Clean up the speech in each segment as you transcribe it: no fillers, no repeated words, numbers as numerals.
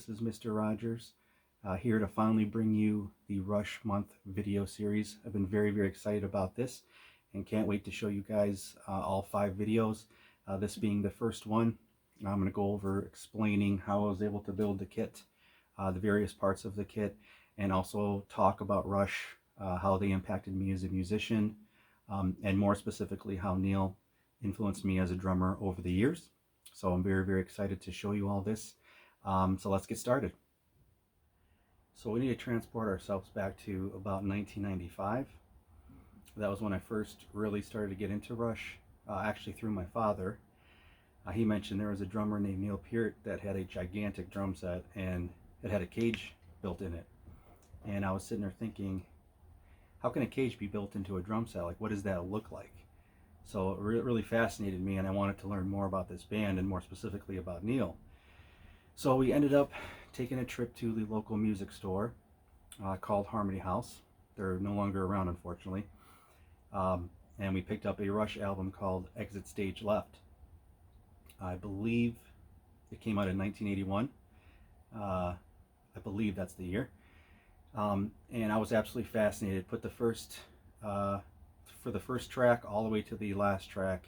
This is Mr. Rogers, here to finally bring you the Rush Month video series. I've been very excited about this and can't wait to show you guys all 5 videos. This being the first one, I'm going to go over explaining how I was able to build the kit, the various parts of the kit, and also talk about Rush, how they impacted me as a musician, and more specifically how Neil influenced me as a drummer over the years. So I'm very excited to show you all this. So let's get started. So we need to transport ourselves back to about 1995. That was when I first really started to get into Rush, actually through my father. He mentioned there was a drummer named Neil Peart that had a gigantic drum set and it had a cage built in it. And I was sitting there thinking, how can a cage be built into a drum set? Like, what does that look like? So it really fascinated me, and I wanted to learn more about this band and more specifically about Neil. So we ended up taking a trip to the local music store called Harmony House. They're no longer around, unfortunately. And we picked up a Rush album called Exit Stage Left. I believe it came out in 1981. I believe that's the year. And I was absolutely fascinated. Put the first for the first track all the way to the last track,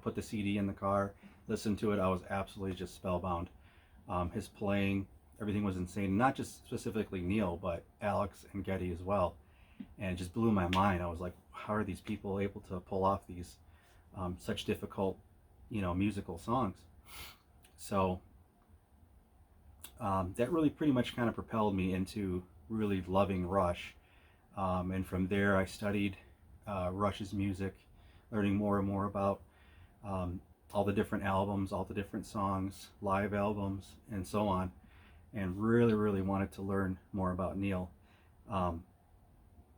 put the CD in the car, listened to it. I was absolutely just spellbound. His playing, everything was insane. Not just specifically Neil, but Alex and Geddy as well. And it just blew my mind. I was like, how are these people able to pull off these such difficult, musical songs? So that really pretty much kind of propelled me into really loving Rush. And from there I studied Rush's music, learning more and more about all the different albums, all the different songs, live albums, and so on, and really wanted to learn more about Neil.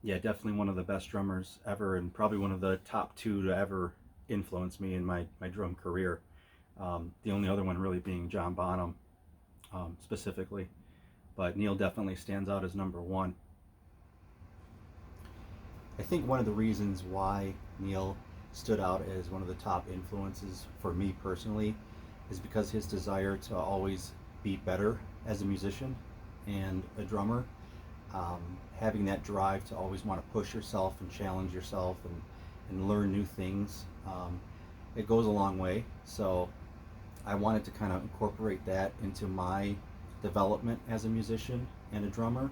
Yeah, definitely one of the best drummers ever, and probably one of the top 2 to ever influence me in my drum career. The only other one really being John Bonham, specifically, but Neil definitely stands out as number 1. I think one of the reasons why Neil stood out as one of the top influences for me personally is because his desire to always be better as a musician and a drummer, having that drive to always want to push yourself and challenge yourself and learn new things. It goes a long way. So I wanted to kind of incorporate that into my development as a musician and a drummer.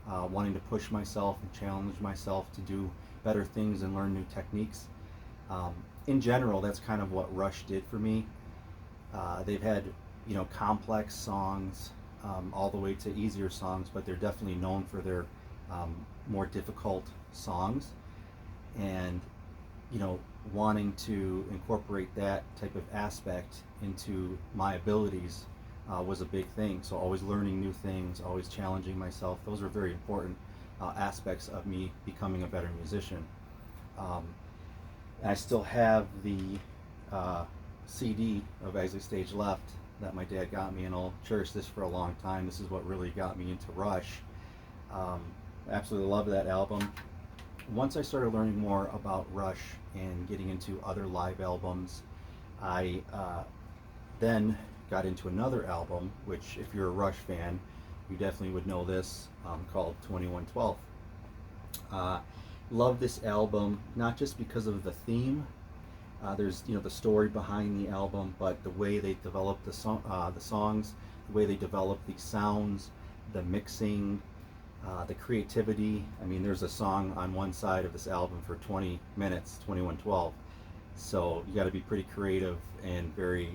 Wanting to push myself and challenge myself to do better things and learn new techniques. In general, that's kind of what Rush did for me. They've had, complex songs all the way to easier songs, but they're definitely known for their more difficult songs. And, wanting to incorporate that type of aspect into my abilities was a big thing. So always learning new things, always challenging myself. Those are very important aspects of me becoming a better musician. And I still have the CD of Exit Stage Left that my dad got me, and I'll cherish this for a long time. This is what really got me into Rush. Absolutely love that album. Once I started learning more about Rush and getting into other live albums, I then got into another album, which if you're a Rush fan, you definitely would know this, called 2112. Love this album, not just because of the theme. There's the story behind the album, but the way they developed the songs, the way they developed the sounds, the mixing, the creativity. I mean, there's a song on one side of this album for 20 minutes, 2112. So you got to be pretty creative and very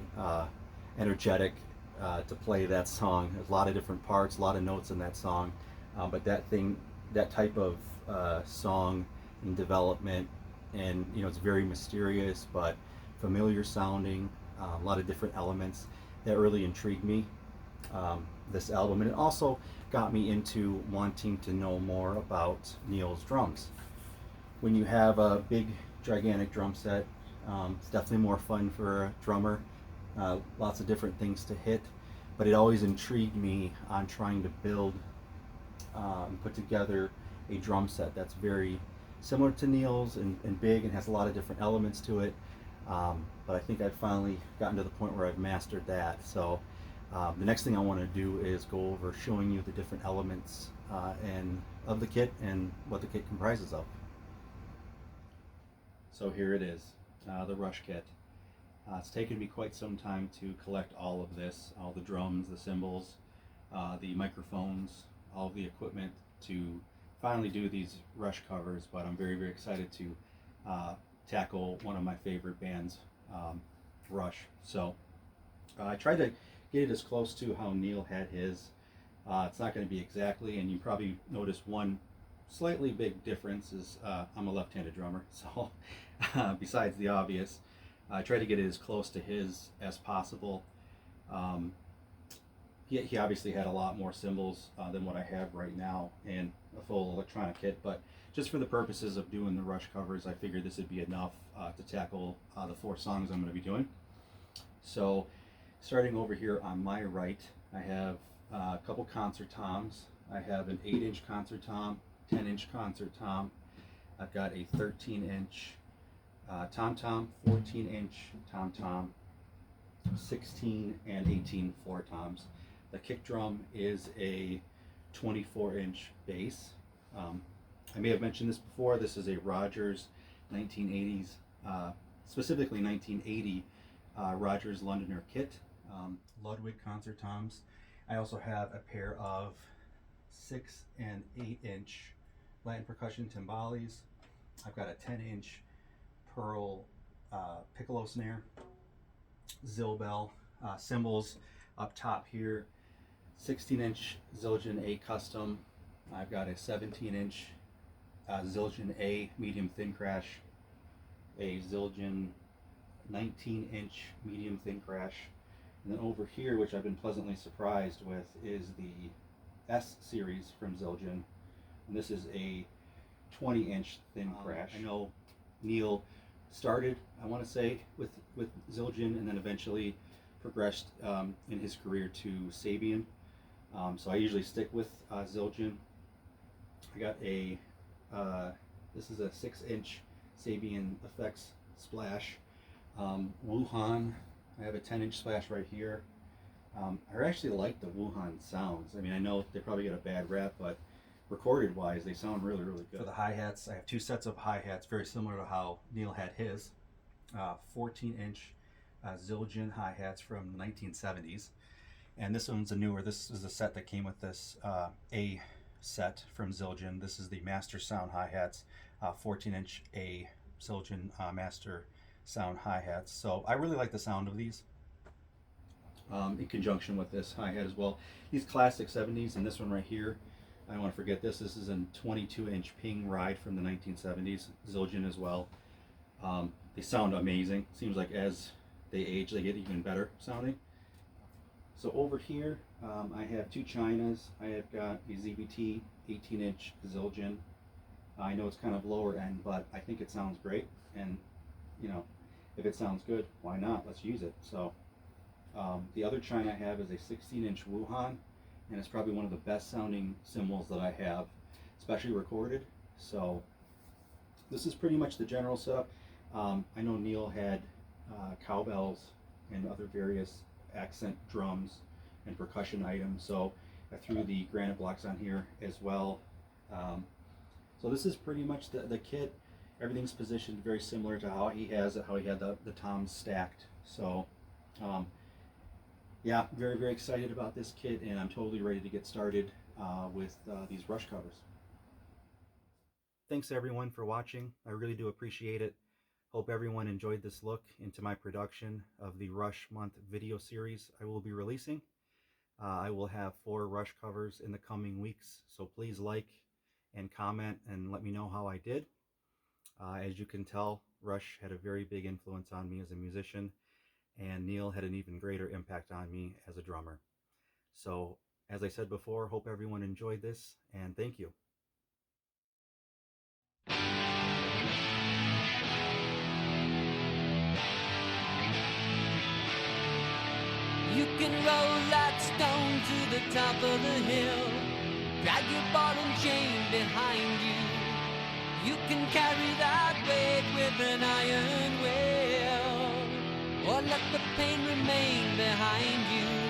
energetic to play that song. There's a lot of different parts, a lot of notes in that song, but that type of song and development, and it's very mysterious but familiar sounding, a lot of different elements that really intrigued me, this album. And it also got me into wanting to know more about Neil's drums. When you have a big gigantic drum set, it's definitely more fun for a drummer. Lots of different things to hit, but it always intrigued me on trying to build and put together a drum set that's very similar to Neil's and big and has a lot of different elements to it. But I think I've finally gotten to the point where I've mastered that. So The next thing I want to do is go over showing you the different elements and of the kit and what the kit comprises of. So here it is, the Rush kit. It's taken me quite some time to collect all of this, all the drums, the cymbals, the microphones, all of the equipment to finally do these Rush covers, but I'm very, very excited to tackle one of my favorite bands, Rush. So I tried to get it as close to how Neil had his. It's not going to be exactly, and you probably notice one slightly big difference is I'm a left-handed drummer, so besides the obvious, I tried to get it as close to his as possible. He obviously had a lot more cymbals than what I have right now and a full electronic kit, but just for the purposes of doing the Rush covers, I figured this would be enough to tackle the 4 songs I'm going to be doing. So starting over here on my right, I have a couple concert toms. I have an 8-inch concert tom, 10-inch concert tom. I've got a 13-inch tom-tom, 14-inch tom-tom, 16 and 18 floor toms. The kick drum is a 24-inch bass. I may have mentioned this before. This is a Rogers 1980s, specifically 1980 Rogers Londoner kit. Ludwig concert toms. I also have a pair of 6 and 8-inch Latin percussion timbales. I've got a 10-inch Pearl piccolo snare, Zilbel, cymbals up top here, 16-inch Zildjian A custom. I've got a 17-inch Zildjian A medium thin crash, a Zildjian 19-inch medium thin crash, and then over here, which I've been pleasantly surprised with, is the S series from Zildjian, and this is a 20-inch thin crash. I know Neil started, I want to say, with Zildjian, and then eventually progressed in his career to Sabian. So I usually stick with Zildjian. I got a this is a 6-inch Sabian Effects Splash. Wuhan, I have a 10-inch Splash right here. I actually like the Wuhan sounds. I mean, I know they probably get a bad rap, but recorded wise, they sound really, really good. For the hi-hats, I have 2 sets of hi-hats, very similar to how Neil had his. 14-inch Zildjian hi-hats from the 1970s. And this one's a newer, this is the set that came with this A set from Zildjian. This is the Master Sound hi-hats, 14-inch A Zildjian Master Sound hi-hats. So I really like the sound of these in conjunction with this hi-hat as well. These classic 70s, and this one right here, I don't want to forget this. This is a 22-inch Ping Ride from the 1970s, Zildjian as well. They sound amazing. Seems like as they age, they get even better sounding. So over here, I have 2 Chinas. I have got a ZBT 18-inch Zildjian. I know it's kind of lower end, but I think it sounds great. And, you know, if it sounds good, why not? Let's use it. So the other China I have is a 16-inch Wuhan, and it's probably one of the best sounding cymbals that I have, especially recorded. So this is pretty much the general setup. I know Neil had cowbells and other various accent drums and percussion items, so I threw the granite blocks on here as well. So this is pretty much the kit. Everything's positioned very similar to how he has it, how he had the toms stacked. So yeah, very, very excited about this kit, and I'm totally ready to get started with these Rush covers. Thanks everyone for watching. I really do appreciate it. Hope everyone enjoyed this look into my production of the Rush Month video series I will be releasing. I will have 4 Rush covers in the coming weeks, so please like and comment and let me know how I did. As you can tell, Rush had a very big influence on me as a musician, and Neil had an even greater impact on me as a drummer. So, as I said before, hope everyone enjoyed this, and thank you. You can roll that stone to the top of the hill, drag your ball and chain behind you. You can carry that weight with an iron will, or let the pain remain behind you.